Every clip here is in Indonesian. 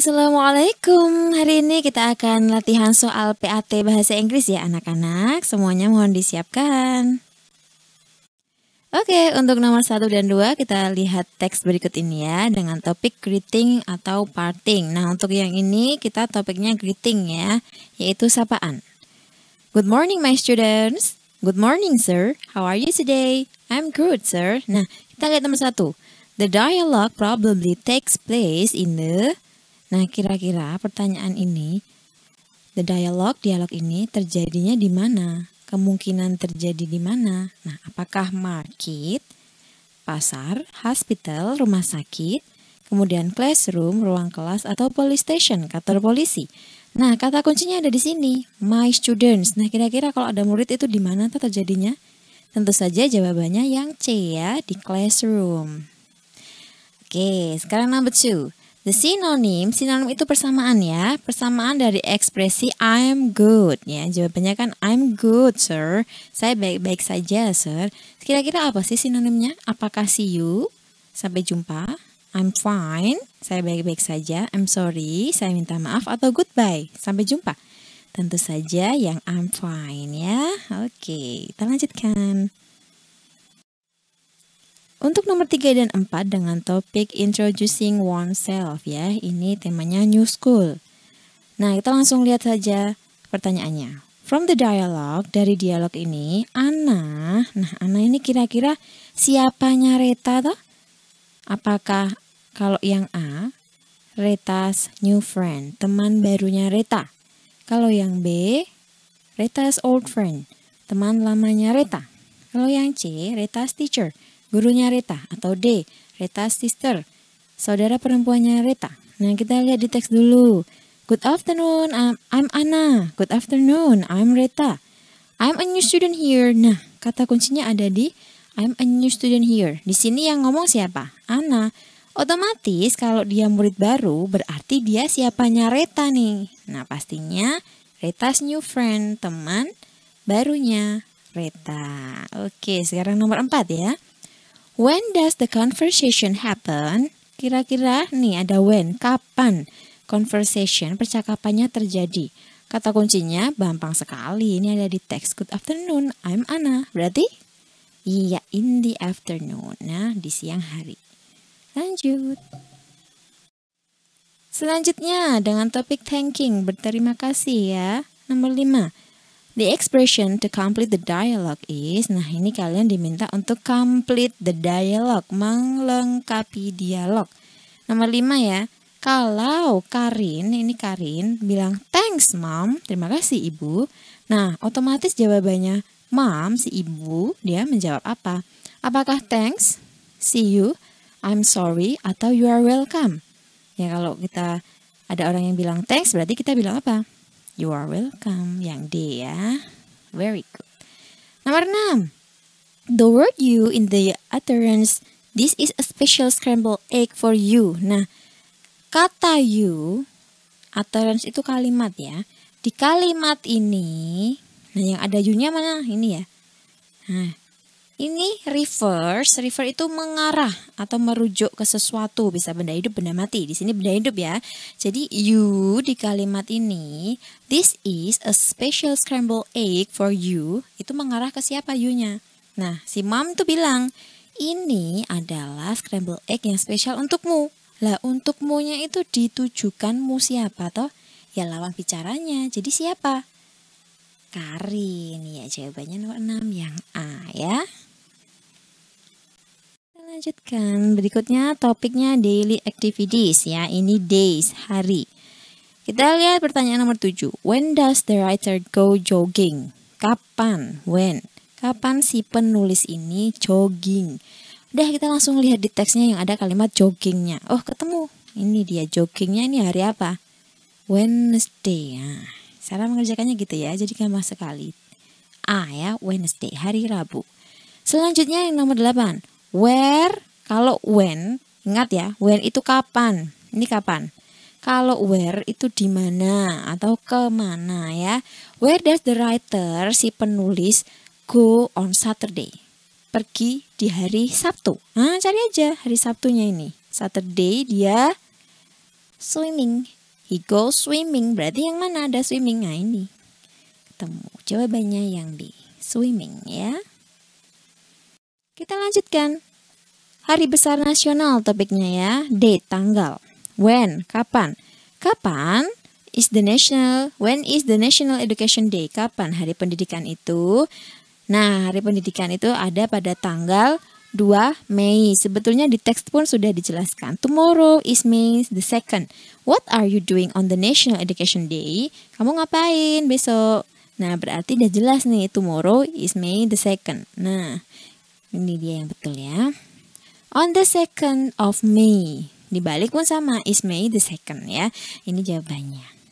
Assalamualaikum. Hari ini kita akan latihan soal PAT Bahasa Inggris ya anak-anak. Semuanya mohon disiapkan. Oke, untuk nomor 1 dan 2 kita lihat teks berikut ini ya dengan topik greeting atau parting. Nah, untuk yang ini kita topiknya greeting ya, yaitu sapaan. Good morning my students. Good morning sir. How are you today? I'm good sir. Nah, kita lihat nomor 1. The dialogue probably takes place in the... Nah, kira-kira pertanyaan ini, dialog ini terjadinya di mana? Kemungkinan terjadi di mana? Nah, apakah market, pasar, hospital, rumah sakit, kemudian classroom, ruang kelas, atau police station, kantor polisi? Nah, kata kuncinya ada di sini, my students. Nah, kira-kira kalau ada murid itu di mana tuh terjadinya? Tentu saja jawabannya yang C ya, di classroom. Oke, sekarang number 2. The synonym itu persamaan ya, persamaan dari ekspresi I'm good ya. Jawabannya kan I'm good sir, saya baik-baik saja sir. Kira-kira apa sih sinonimnya? Apakah see you, sampai jumpa, I'm fine, saya baik-baik saja, I'm sorry, saya minta maaf, atau goodbye, sampai jumpa? Tentu saja yang I'm fine ya. Oke, kita lanjutkan. Untuk nomor 3 dan 4 dengan topik introducing oneself ya, ini temanya new school. Nah, kita langsung lihat saja pertanyaannya. From the dialogue, dari dialog ini, Anna ini kira-kira siapanya Reta toh? Apakah kalau yang A, Reta's new friend, teman barunya Reta. Kalau yang B, Reta's old friend, teman lamanya Reta. Kalau yang C, Reta's teacher, gurunya Reta, atau D, Reta's sister, saudara perempuannya Reta. Nah, kita lihat di teks dulu. Good afternoon, I'm Anna. Good afternoon, I'm Reta. I'm a new student here. Nah, kata kuncinya ada di I'm a new student here. Di sini yang ngomong siapa? Anna. Otomatis kalau dia murid baru, berarti dia siapanya Reta nih. Nah, pastinya Reta's new friend, teman barunya Reta. Oke, sekarang nomor 4 ya. When does the conversation happen? Kira-kira nih ada when, kapan conversation, percakapannya terjadi. Kata kuncinya gampang sekali, ini ada di teks. Good afternoon, I'm Anna. Berarti? Iya, in the afternoon. Nah, di siang hari. Lanjut. Selanjutnya dengan topik thanking, berterima kasih ya. Nomor 5. The expression to complete the dialogue is, nah ini kalian diminta untuk complete the dialogue, melengkapi dialog. Nomor 5 ya, kalau Karin bilang thanks mom, terima kasih ibu. Nah otomatis jawabannya mom, si ibu, dia menjawab apa? Apakah thanks, see you, I'm sorry, atau you are welcome? Ya kalau kita ada orang yang bilang thanks berarti kita bilang apa? You are welcome, yang D ya. Very good. Nomor 6. The word you in the utterance, this is a special scrambled egg for you. Nah, kata you, utterance itu kalimat ya. Di kalimat ini, nah yang ada you-nya mana? Ini ya. Nah, ini refer itu mengarah atau merujuk ke sesuatu, bisa benda hidup, benda mati. Di sini benda hidup ya. Jadi you di kalimat ini, this is a special scrambled egg for you, itu mengarah ke siapa you-nya? Nah, si mom tuh bilang, ini adalah scrambled egg yang spesial untukmu. Lah, untukmu-nya itu ditujukanmu siapa toh? Ya lawan bicaranya. Jadi siapa? Karin. Ya, jawabannya nomor 6 yang A ya. Lanjutkan, berikutnya topiknya daily activities ya, ini days, hari. Kita lihat pertanyaan nomor 7. When does the writer go jogging? Kapan? When? Kapan si penulis ini jogging? Udah, kita langsung lihat di teksnya yang ada kalimat joggingnya. Oh, ketemu. Ini dia joggingnya, ini hari apa? Wednesday. Nah, cara mengerjakannya gitu ya, jadi gampang sekali. A ya, Wednesday, hari Rabu. Selanjutnya yang nomor 8. Where, kalau when, ingat ya, when itu kapan? Ini kapan? Kalau where itu di mana atau kemana ya? Where does the writer, si penulis, go on Saturday? Pergi di hari Sabtu. Nah, cari aja hari Sabtunya ini. Saturday dia Swimming. He goes swimming. Berarti yang mana ada swimming? Nah ini. Ketemu. Jawabannya yang B. Swimming ya. Kita lanjutkan. Hari besar nasional topiknya ya. Date, tanggal. When, kapan. Kapan when is the National Education Day? Kapan hari pendidikan itu? Nah, hari pendidikan itu ada pada tanggal 2 Mei. Sebetulnya di teks pun sudah dijelaskan. Tomorrow is May the 2nd. What are you doing on the National Education Day? Kamu ngapain besok? Nah, berarti udah jelas nih. Tomorrow is May the 2nd. Nah, ini dia yang betul ya. On the 2nd of May. Dibalik pun sama. Is May the 2nd ya. Ini jawabannya.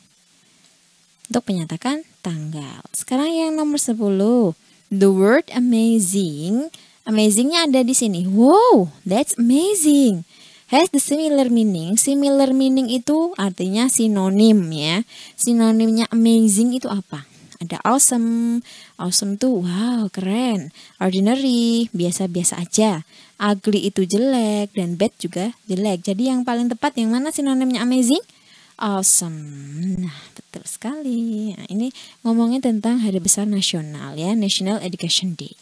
Untuk menyatakan tanggal. Sekarang yang nomor 10. The word amazing. Amazingnya ada di sini. Wow, that's amazing. Has the similar meaning. Similar meaning itu artinya sinonim ya. Sinonimnya amazing itu apa? Ada awesome. Awesome tuh wow, keren. Ordinary, biasa-biasa aja. Ugly itu jelek dan bad juga jelek. Jadi yang paling tepat yang mana sinonimnya amazing? Awesome. Nah, betul sekali. Nah, ini ngomongin tentang Hari Besar Nasional ya, National Education Day.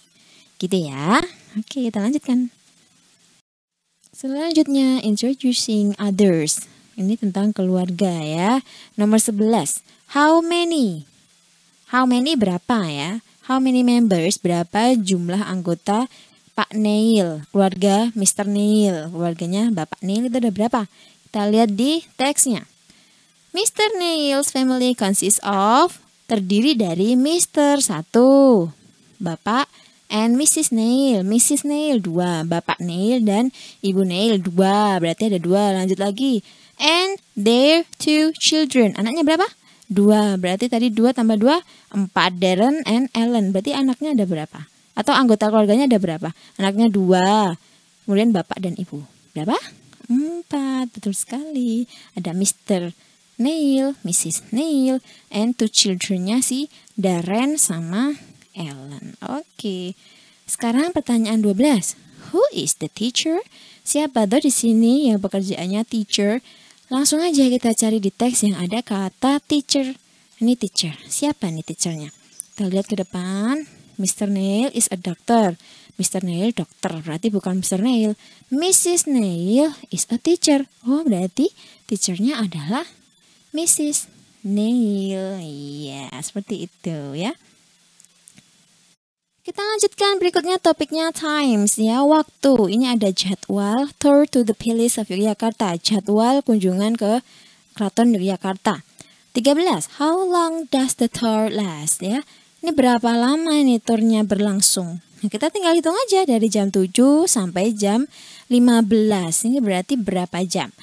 Gitu ya. Oke, kita lanjutkan. Selanjutnya, introducing others. Ini tentang keluarga ya. Nomor 11. How many? How many berapa ya? How many members? Berapa jumlah anggota Pak Neil? Keluarga Mr. Neil. Keluarganya Bapak Neil itu ada berapa? Kita lihat di teksnya. Mr. Neil's family consists of, terdiri dari Mr. 1, Bapak, and Mrs. Neil. Mrs. Neil 2, Bapak Neil dan Ibu Neil 2. Berarti ada 2. Lanjut lagi. And their 2 children. Anaknya berapa? 2. Berarti tadi 2 tambah 2, 4. Darren and Ellen. Berarti anaknya ada berapa? Atau anggota keluarganya ada berapa? Anaknya 2. Kemudian bapak dan ibu. Berapa? 4. Betul sekali. Ada Mr. Neil, Mrs. Neil, and 2 children-nya si Darren sama Ellen. Oke. Sekarang pertanyaan 12. Who is the teacher? Siapa tuh di sini yang pekerjaannya teacher? Langsung aja kita cari di teks yang ada kata teacher. Ini teacher. Siapa nih teachernya? Kita lihat ke depan. Mr. Neil is a doctor. Mr. Neil dokter. Berarti bukan Mr. Neil. Mrs. Neil is a teacher. Oh, berarti teachernya adalah Mrs. Neil. Iya, seperti itu ya. Kita lanjutkan berikutnya topiknya times ya, waktu. Ini ada jadwal tour to the Palace of Yogyakarta. Jadwal kunjungan ke Keraton Yogyakarta. 13. How long does the tour last ya? Ini berapa lama ini turnya berlangsung? Nah, kita tinggal hitung aja dari jam 7 sampai jam 15. Ini berarti berapa jam?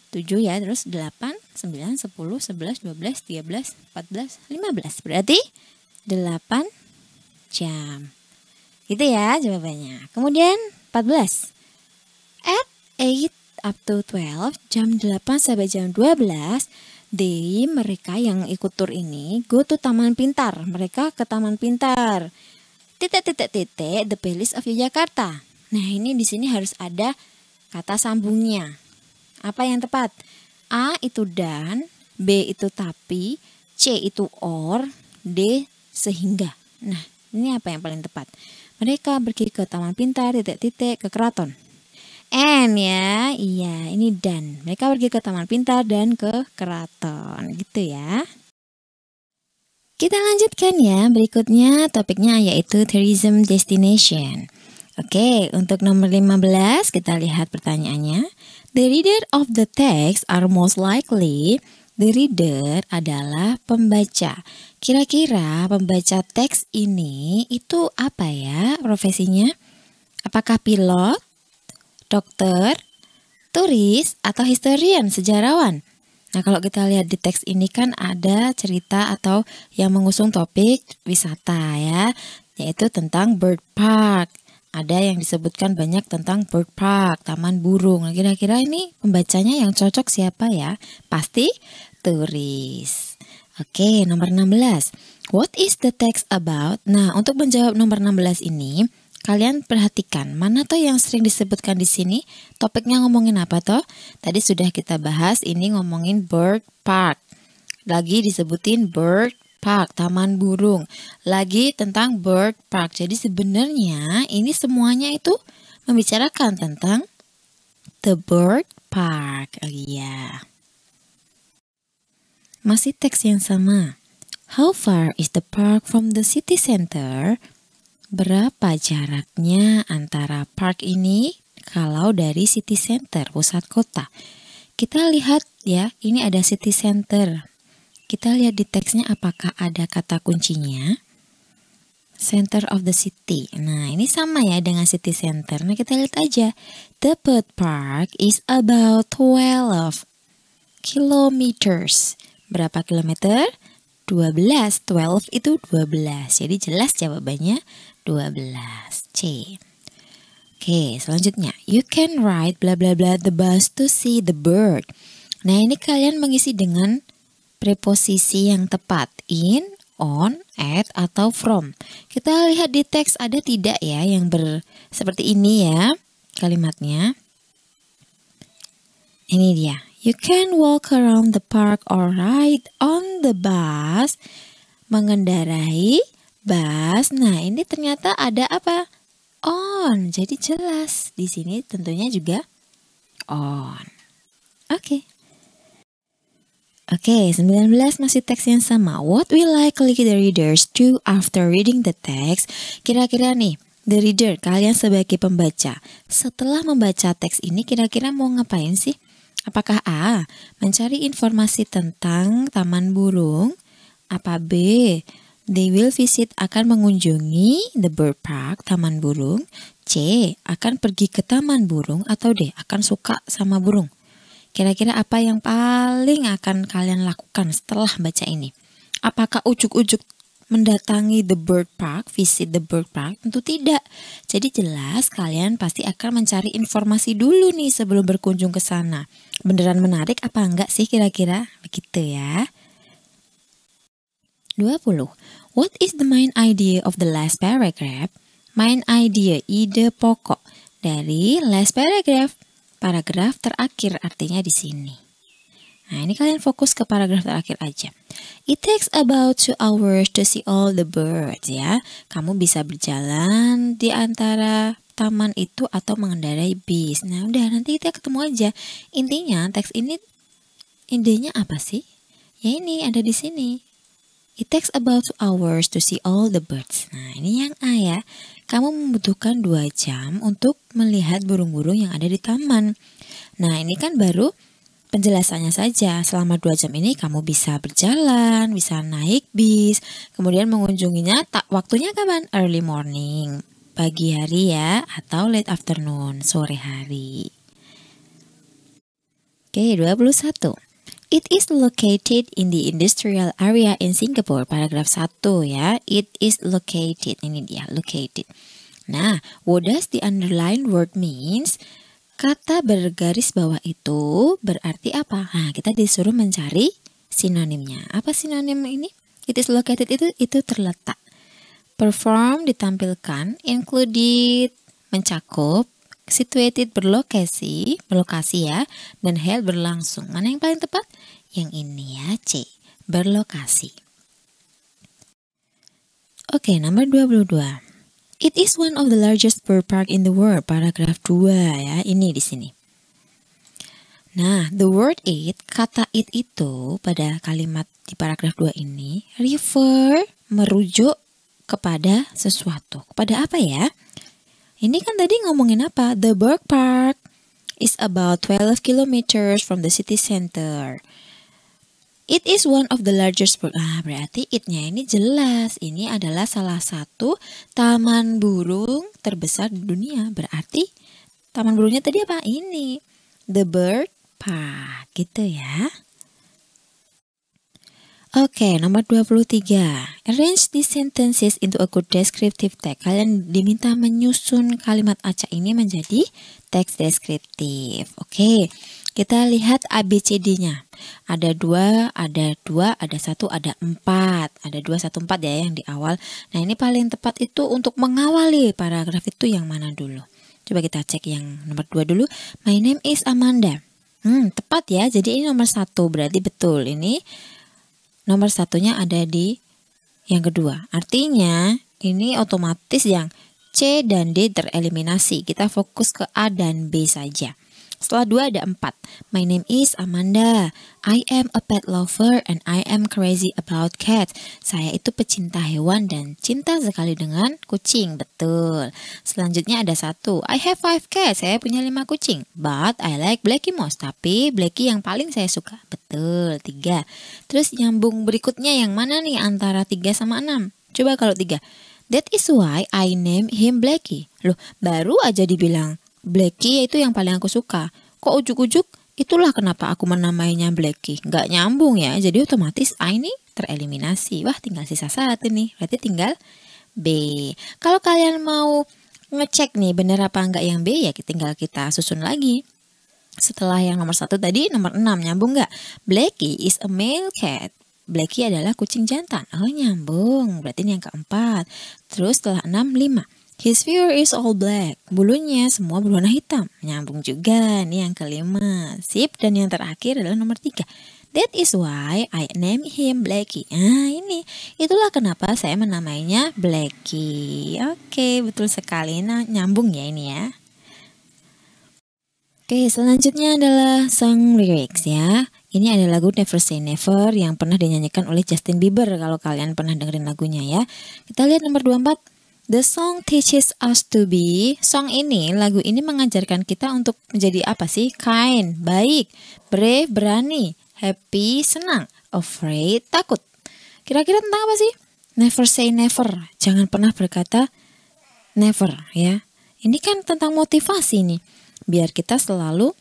7 ya, terus 8, 9, 10, 11, 12, 13, 14, 15. Berarti 8 jam. Gitu ya jawabannya. Kemudian 14. At 8 up to 12, jam 8 sampai jam 12, mereka yang ikut tur ini go to Taman Pintar. Mereka ke Taman Pintar. Titik, the Palace of Yogyakarta. Nah, ini di sini harus ada kata sambungnya. Apa yang tepat? A itu dan, B itu tapi, C itu or, D sehingga. Nah, ini apa yang paling tepat? Mereka pergi ke Taman Pintar, titik-titik, ke keraton. N ya, iya ini dan. Mereka pergi ke Taman Pintar dan ke keraton, gitu ya. Kita lanjutkan ya, berikutnya topiknya yaitu tourism destination. Oke, untuk nomor 15 kita lihat pertanyaannya. The reader of the text are most likely. The reader adalah pembaca. Kira-kira pembaca teks ini itu apa ya profesinya? Apakah pilot, dokter, turis, atau historian, sejarawan? Nah, kalau kita lihat di teks ini kan ada cerita atau yang mengusung topik wisata ya, yaitu tentang bird park. Ada yang disebutkan banyak tentang bird park, taman burung. Nah, kira-kira ini pembacanya yang cocok siapa ya? Pasti turis. Oke, nomor 16. What is the text about? Nah, untuk menjawab nomor 16 ini, Kalian perhatikan, mana toh yang sering disebutkan di sini? Topiknya ngomongin apa toh? Tadi sudah kita bahas, ini ngomongin bird park. Lagi disebutin bird park, taman burung. Lagi tentang bird park. Jadi sebenarnya ini semuanya itu membicarakan tentang the bird park. Oh iya. Masih teks yang sama. How far is the park from the city center? Berapa jaraknya antara park ini kalau dari city center, pusat kota? Kita lihat ya, ini ada city center. Kita lihat di teksnya apakah ada kata kuncinya. Center of the city. Nah, ini sama ya dengan city center. Nah, kita lihat aja. The bird park is about 12 kilometers. Berapa kilometer? 12. 12 itu 12. Jadi jelas jawabannya 12. C. Oke, selanjutnya. You can ride bla bla bla the bus to see the bird. Nah, ini kalian mengisi dengan preposisi yang tepat. In, on, at, atau from. Kita lihat di teks ada tidak ya yang seperti ini ya kalimatnya. Ini dia. You can walk around the park or ride on the bus. Mengendarai bus. Nah, ini ternyata ada apa? On. Jadi jelas. Di sini tentunya juga on. Oke. Oke, 19 masih teks yang sama. What will likely the readers do after reading the text? Kira-kira nih, the reader, kalian sebagai pembaca, setelah membaca teks ini kira-kira mau ngapain sih? Apakah A. Mencari informasi tentang taman burung? Apa B. They will visit, akan mengunjungi the bird park, taman burung? C. Akan pergi ke taman burung? Atau D. Akan suka sama burung? Kira-kira apa yang paling akan kalian lakukan setelah baca ini? Apakah ujuk-ujuk mendatangi the bird park, visit the bird park? Tentu tidak. Jadi jelas kalian pasti akan mencari informasi dulu nih sebelum berkunjung ke sana. Beneran menarik apa enggak sih kira-kira? Begitu ya. 20. What is the main idea of the last paragraph? Main idea, ide pokok dari last paragraph. Paragraf terakhir artinya di sini. Nah, ini kalian fokus ke paragraf terakhir aja. It takes about 2 hours to see all the birds ya. Kamu bisa berjalan di antara taman itu atau mengendarai bis. Nah, udah nanti kita ketemu aja. Intinya teks ini idenya apa sih? Ya ini ada di sini. It takes about 2 hours to see all the birds. Nah, ini yang A ya. Kamu membutuhkan 2 jam untuk melihat burung-burung yang ada di taman. Nah, ini kan baru penjelasannya saja. Selama 2 jam ini kamu bisa berjalan, bisa naik bis, kemudian mengunjunginya waktunya kapan? Early morning, pagi hari ya, atau late afternoon, sore hari. Oke, 21. It is located in the industrial area in Singapore. Paragraf 1 ya. It is located. Ini dia, located. Nah, what does the underlined word means? Kata bergaris bawah itu berarti apa? Nah, kita disuruh mencari sinonimnya. Apa sinonim ini? It is located itu terletak. Perform ditampilkan, included mencakup, situated berlokasi ya, dan held berlangsung. Mana yang paling tepat? Yang ini ya, C, berlokasi. Oke, nomor 22. It is one of the largest bird park in the world. Paragraf 2 ya, ini di sini. Nah, the word it, kata it itu pada kalimat di paragraf 2 ini refer, merujuk kepada sesuatu. Kepada apa ya? Ini kan tadi ngomongin apa? The bird park is about 12 kilometers from the city center. It is one of the largest bird. Berarti it-nya ini jelas. Ini adalah salah satu taman burung terbesar di dunia. Berarti taman burungnya tadi apa? Ini. The bird park. Gitu ya. Oke, nomor 23. Arrange these sentences into a good descriptive text. Kalian diminta menyusun kalimat acak ini menjadi teks deskriptif. Oke, kita lihat ABCD-nya. Ada 2, ada 2, ada 1, ada 4. Ada 2, 1, 4 ya yang di awal. Nah, ini paling tepat itu untuk mengawali paragraf itu yang mana dulu? Coba kita cek yang nomor 2 dulu. My name is Amanda. Tepat ya. Jadi ini nomor 1, berarti betul. Ini nomor satunya ada di yang kedua. Artinya ini otomatis yang C dan D tereliminasi. Kita fokus ke A dan B saja. Setelah 2 ada 4. My name is Amanda. I am a pet lover and I am crazy about cats. Saya itu pecinta hewan dan cinta sekali dengan kucing. Betul. Selanjutnya ada 1. I have 5 cats. Saya punya 5 kucing. But I like Blackie most. Tapi Blackie yang paling saya suka. Betul. 3. Terus nyambung berikutnya yang mana nih antara 3 sama 6? Coba kalau 3. That is why I name him Blackie. Loh, baru aja dibilang Blackie itu yang paling aku suka. Kok ujuk-ujuk itulah kenapa aku menamainya Blackie. Nggak nyambung ya. Jadi otomatis A ini tereliminasi. Wah, tinggal sisa 1 nih. Berarti tinggal B. Kalau kalian mau ngecek nih bener apa enggak yang B, ya tinggal kita susun lagi. Setelah yang nomor 1 tadi, nomor 6 nyambung nggak? Blackie is a male cat. Blackie adalah kucing jantan. Oh, nyambung. Berarti ini yang keempat. Terus setelah 6, 5. His fur is all black. Bulunya semua berwarna hitam. Nyambung juga. Nih yang kelima. Sip. Dan yang terakhir adalah nomor 3. That is why I name him Blackie. Ah, ini. Itulah kenapa saya menamainya Blackie. Oke, betul sekali. Nah, nyambung ya ini ya. Oke, selanjutnya adalah song lyrics ya. Ini ada lagu Never Say Never yang pernah dinyanyikan oleh Justin Bieber kalau kalian pernah dengerin lagunya ya. Kita lihat nomor 24. The song teaches us to be. Lagu ini mengajarkan kita untuk menjadi apa sih? Kind, baik, brave, berani, happy, senang, afraid, takut. Kira-kira tentang apa sih? Never say never. Jangan pernah berkata never ya. Ini kan tentang motivasi nih. Biar kita selalu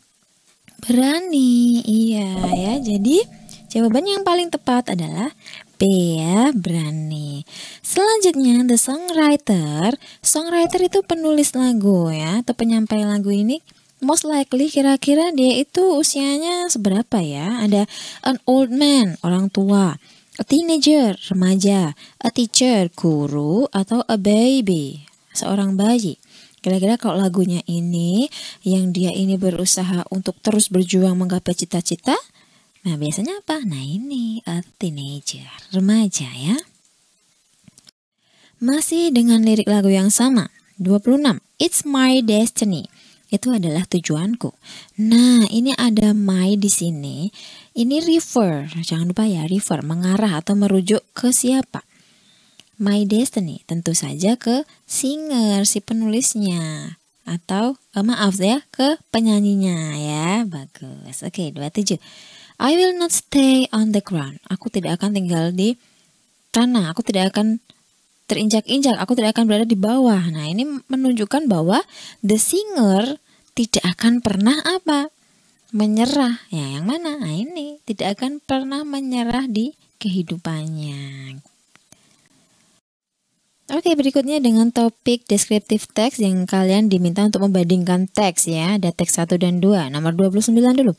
berani. Iya ya. Jadi jawaban yang paling tepat adalah B ya, berani. Selanjutnya the songwriter. Songwriter itu penulis lagu ya, atau penyampai lagu ini. Most likely kira-kira dia itu usianya seberapa ya? Ada an old man, orang tua, a teenager, remaja, a teacher, guru, atau a baby, seorang bayi. Kira-kira kalau lagunya ini, yang dia ini berusaha untuk terus berjuang menggapai cita-cita, nah biasanya apa? Nah ini, a teenager, remaja ya. Masih dengan lirik lagu yang sama, 26, It's my destiny. Itu adalah tujuanku. Nah, ini ada my di sini. Ini refer, jangan lupa ya, refer, mengarah atau merujuk ke siapa? My destiny, tentu saja ke singer, si penulisnya. Atau, maaf ya, ke penyanyinya ya. Bagus. Oke, 27. I will not stay on the ground. Aku tidak akan tinggal di tanah. Aku tidak akan terinjak-injak. Aku tidak akan berada di bawah. Nah, ini menunjukkan bahwa the singer tidak akan pernah apa? Menyerah. Ya, yang mana? Nah, ini tidak akan pernah menyerah di kehidupannya. Oke, berikutnya dengan topik descriptive text yang kalian diminta untuk membandingkan teks ya. Ada teks 1 dan 2. Nomor 29 dulu.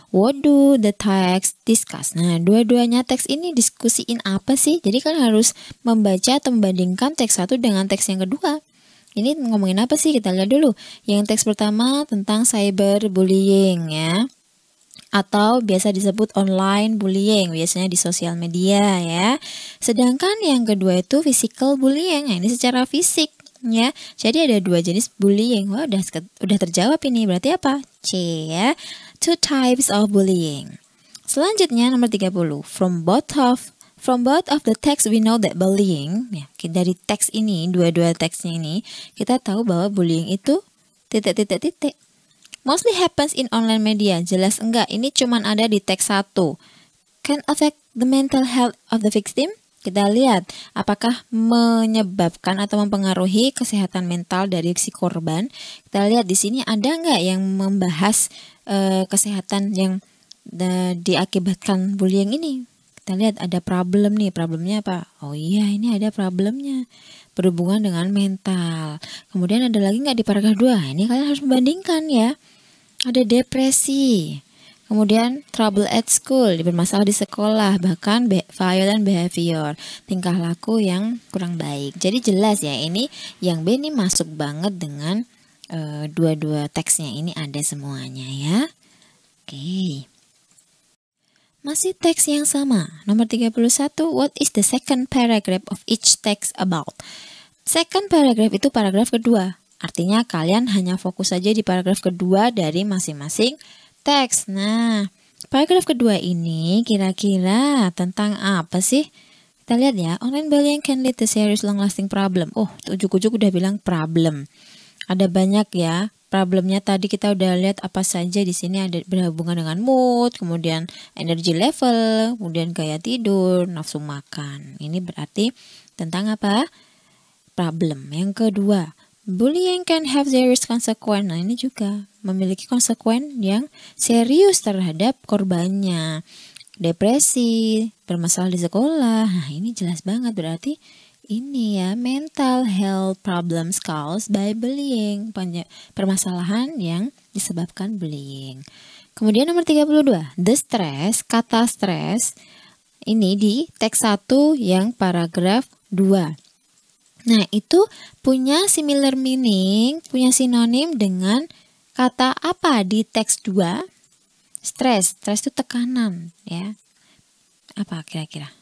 What do the text discuss? Nah, dua-duanya teks ini diskusiin apa sih? Jadi kalian harus membaca atau membandingkan teks 1 dengan teks yang kedua. Ini ngomongin apa sih? Kita lihat dulu. Yang teks pertama tentang cyberbullying ya. Atau biasa disebut online bullying, biasanya di sosial media ya. Sedangkan yang kedua itu physical bullying. Nah, ini secara fisik ya. Jadi ada 2 jenis bullying. Wah, udah terjawab ini. Berarti apa? C ya. 2 types of bullying. Selanjutnya nomor 30. From both of the text we know that bullying ya. Dari teks ini, dua-dua teksnya ini, kita tahu bahwa bullying itu titik-titik-titik. Mostly happens in online media. Jelas enggak, ini cuman ada di teks 1. Can affect the mental health of the victim. Kita lihat apakah menyebabkan atau mempengaruhi kesehatan mental dari si korban. Kita lihat di sini ada enggak yang membahas kesehatan yang diakibatkan bullying ini. Kita lihat ada problem nih. Problemnya apa? Oh iya, ini ada problemnya. Berhubungan dengan mental. Kemudian ada lagi nggak di paragraf 2? Ini kalian harus membandingkan ya. Ada depresi. Kemudian trouble at school, bermasalah di sekolah, bahkan violent behavior, tingkah laku yang kurang baik. Jadi jelas ya, ini yang B ini masuk banget dengan dua-dua teksnya ini ada semuanya ya. Oke. Masih teks yang sama. Nomor 31, what is the second paragraph of each text about? Second paragraph itu paragraf kedua. Artinya kalian hanya fokus saja di paragraf kedua dari masing-masing teks. Nah, paragraf kedua ini kira-kira tentang apa sih? Kita lihat ya, online bullying can lead to serious long-lasting problem. Oh, ujuk-ujuk udah bilang problem. Ada banyak ya problemnya. Tadi kita udah lihat apa saja di sini, ada berhubungan dengan mood, kemudian energy level, kemudian gaya tidur, nafsu makan. Ini berarti tentang apa? Problem. Yang kedua, bullying can have serious consequence. Nah, ini juga memiliki konsekuen yang serius terhadap korbannya. Depresi, bermasalah di sekolah. Nah, ini jelas banget berarti ini ya, mental health problems caused by bullying. Permasalahan yang disebabkan bullying. Kemudian nomor 32, the stress, kata stress ini di teks 1 yang paragraf 2. Nah, itu punya similar meaning, punya sinonim dengan kata apa di teks 2? Stress. Stress itu tekanan, ya. Apa kira-kira?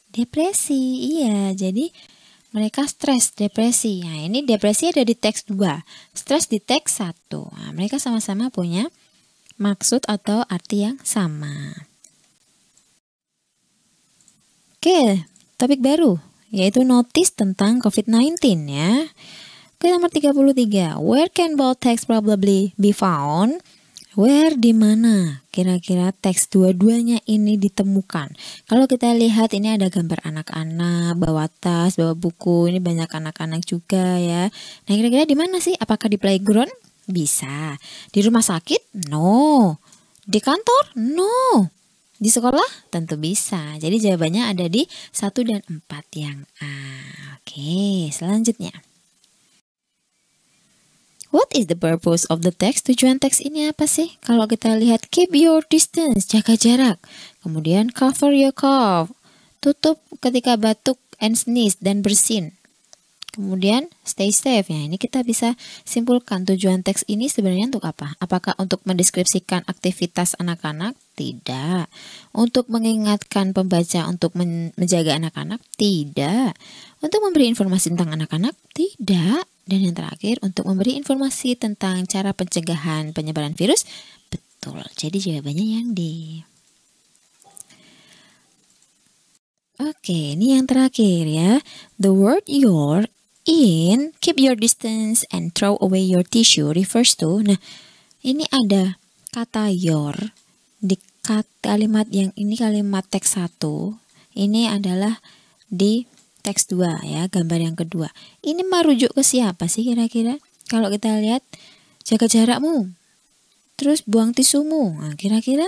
Depresi. Iya, jadi mereka stres, depresi. Nah, ini depresi ada di teks 2, stres di teks 1. Nah, mereka sama-sama punya maksud atau arti yang sama. Oke, topik baru, yaitu notice tentang COVID-19 ya. Oke, nomor 33. Where can both text probably be found? Where, di mana kira-kira teks dua-duanya ini ditemukan? Kalau kita lihat ini ada gambar anak-anak bawa tas, bawa buku. Ini banyak anak-anak juga ya. Nah, kira-kira di mana sih? Apakah di playground? Bisa. Di rumah sakit? No. Di kantor? No. Di sekolah? Tentu bisa. Jadi jawabannya ada di 1 dan 4 yang A. Oke, selanjutnya. What is the purpose of the text? Tujuan teks ini apa sih? Kalau kita lihat, keep your distance, jaga jarak. Kemudian cover your cough, tutup ketika batuk and sneeze dan bersin. Kemudian stay safe. Ya, ini kita bisa simpulkan tujuan teks ini sebenarnya untuk apa? Apakah untuk mendeskripsikan aktivitas anak-anak? Tidak. Untuk mengingatkan pembaca untuk menjaga anak-anak? Tidak. Untuk memberi informasi tentang anak-anak? Tidak. Dan yang terakhir, untuk memberi informasi tentang cara pencegahan penyebaran virus? Betul. Jadi jawabannya yang D. Oke, ini yang terakhir ya. The word your in keep your distance and throw away your tissue refers to. Nah, ini ada kata your di kalimat yang ini, kalimat teks 1. Ini adalah di teks 2 ya, gambar yang kedua. Ini merujuk ke siapa sih kira-kira? Kalau kita lihat, jaga jarakmu, terus buang tisumu. Nah, kira-kira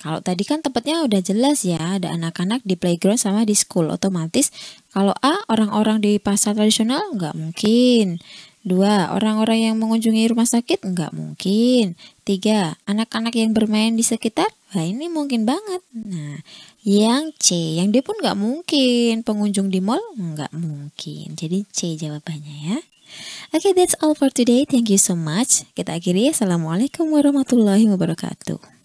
kalau tadi kan tempatnya udah jelas ya, ada anak-anak di playground sama di school. Otomatis kalau A, orang-orang di pasar tradisional, nggak mungkin. 2, orang-orang yang mengunjungi rumah sakit, nggak mungkin. 3, anak-anak yang bermain di sekitar, wah ini mungkin banget. Nah, yang C, yang D pun nggak mungkin. Pengunjung di mall, nggak mungkin. Jadi C jawabannya ya. Oke, that's all for today. Thank you so much. Kita akhiri. Assalamualaikum warahmatullahi wabarakatuh.